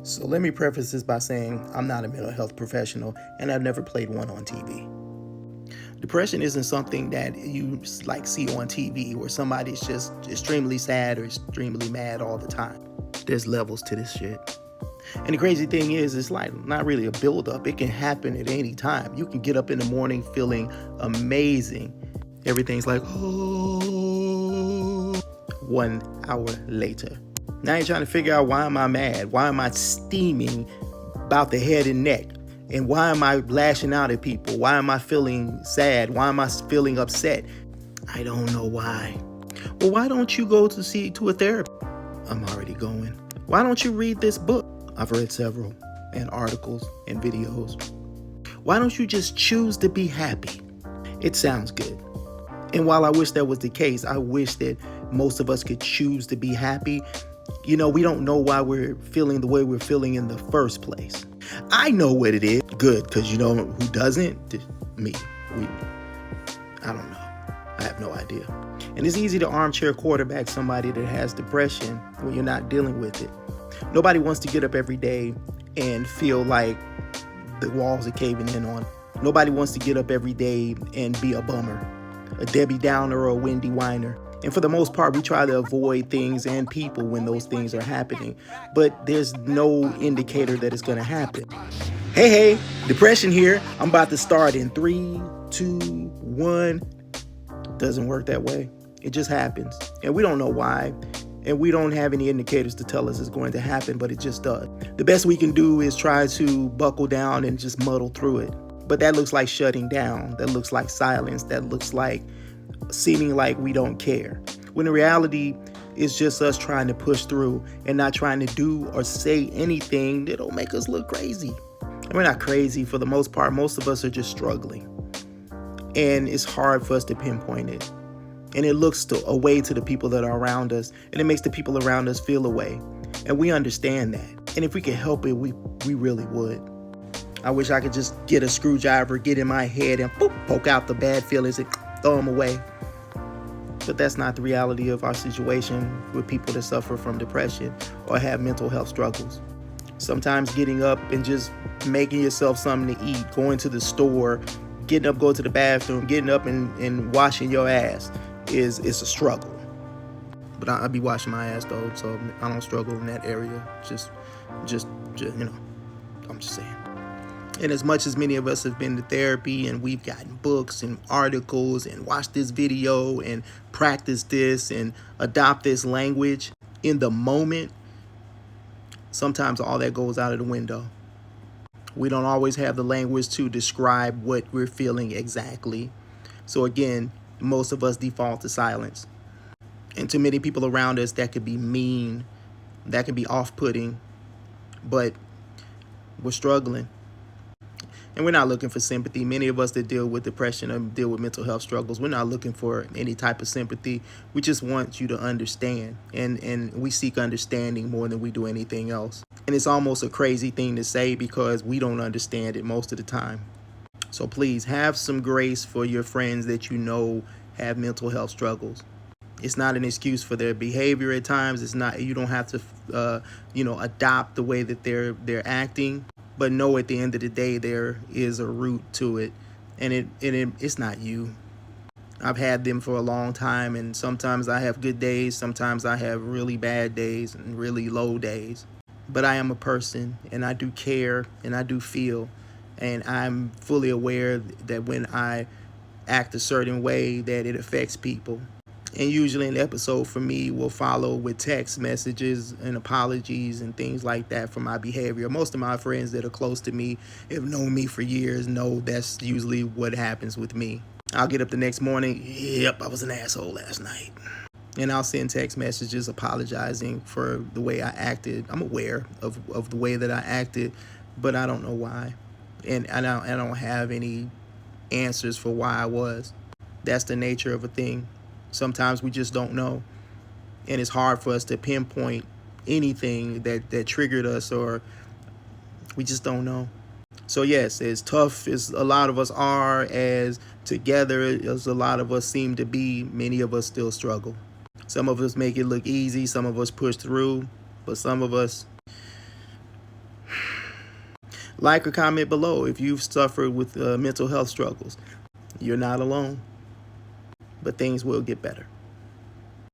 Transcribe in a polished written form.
So let me preface this by saying I'm not a mental health professional and I've never played one on TV. Depression isn't something that you like see on TV where somebody's just extremely sad or extremely mad all the time. There's levels to this shit. And the crazy thing is, it's like not really a buildup. It can happen at any time. You can get up in the morning feeling amazing. Everything's like, oh, 1 hour later. Now you're trying to figure out, why am I mad? Why am I steaming about the head and neck? And why am I lashing out at people? Why am I feeling sad? Why am I feeling upset? I don't know why. Well, why don't you go to a therapist? I'm already going. Why don't you read this book? I've read several, and articles and videos. Why don't you just choose to be happy? It sounds good. And while I wish that was the case, I wish that most of us could choose to be happy. You know, we don't know why we're feeling the way we're feeling in the first place. I know what it is. Good, because you know who doesn't? Me. I don't know. I have no idea. And it's easy to armchair quarterback somebody that has depression when you're not dealing with it. Nobody wants to get up every day and feel like the walls are caving in on. Nobody wants to get up every day and be a bummer, a Debbie Downer or a Wendy Weiner. And for the most part, we try to avoid things and people when those things are happening. But there's no indicator that it's going to happen. Hey, depression here. I'm about to start in 3, 2, 1. Doesn't work that way. It just happens. And we don't know why. And we don't have any indicators to tell us it's going to happen, but it just does. The best we can do is try to buckle down and just muddle through it. But that looks like shutting down. That looks like silence. That looks like seeming like we don't care. When in reality, it's just us trying to push through and not trying to do or say anything that'll make us look crazy. And we're not crazy for the most part. Most of us are just struggling. And it's hard for us to pinpoint it. And it looks away to the people that are around us. And it makes the people around us feel away. And we understand that. And if we could help it, we really would. I wish I could just get a screwdriver, get in my head and poke out the bad feelings and throw them away. But that's not the reality of our situation with people that suffer from depression or have mental health struggles. Sometimes getting up and just making yourself something to eat, going to the store, getting up, going to the bathroom, getting up and washing your ass is a struggle. But I be washing my ass though, so I don't struggle in that area. Just you know, I'm just saying. And as much as many of us have been to therapy and we've gotten books and articles and watched this video and practiced this and adopt this language in the moment, sometimes all that goes out of the window. We don't always have the language to describe what we're feeling exactly. So again, most of us default to silence. And to many people around us, that could be mean, that could be off-putting, but we're struggling. And we're not looking for sympathy. Many of us that deal with depression or deal with mental health struggles, we're not looking for any type of sympathy. We just want you to understand. And we seek understanding more than we do anything else. And it's almost a crazy thing to say because we don't understand it most of the time. So please have some grace for your friends that you know have mental health struggles. It's not an excuse for their behavior at times. It's not, you don't have to, adopt the way that they're acting. But know at the end of the day, there is a root to it. And it's not you. I've had them for a long time. And sometimes I have good days. Sometimes I have really bad days and really low days. But I am a person and I do care and I do feel. And I'm fully aware that when I act a certain way that it affects people. And usually an episode for me will follow with text messages and apologies and things like that for my behavior. Most of my friends that are close to me have known me for years know that's usually what happens with me. I'll get up the next morning, yep, I was an asshole last night. And I'll send text messages apologizing for the way I acted. I'm aware of the way that I acted, but I don't know why. And I don't have any answers for why I was. That's the nature of a thing. Sometimes we just don't know. And it's hard for us to pinpoint anything that triggered us, or we just don't know. So yes, as tough as a lot of us are, as together as a lot of us seem to be, many of us still struggle. Some of us make it look easy. Some of us push through. But some of us, Like or comment below if you've suffered with mental health struggles. You're not alone, but things will get better.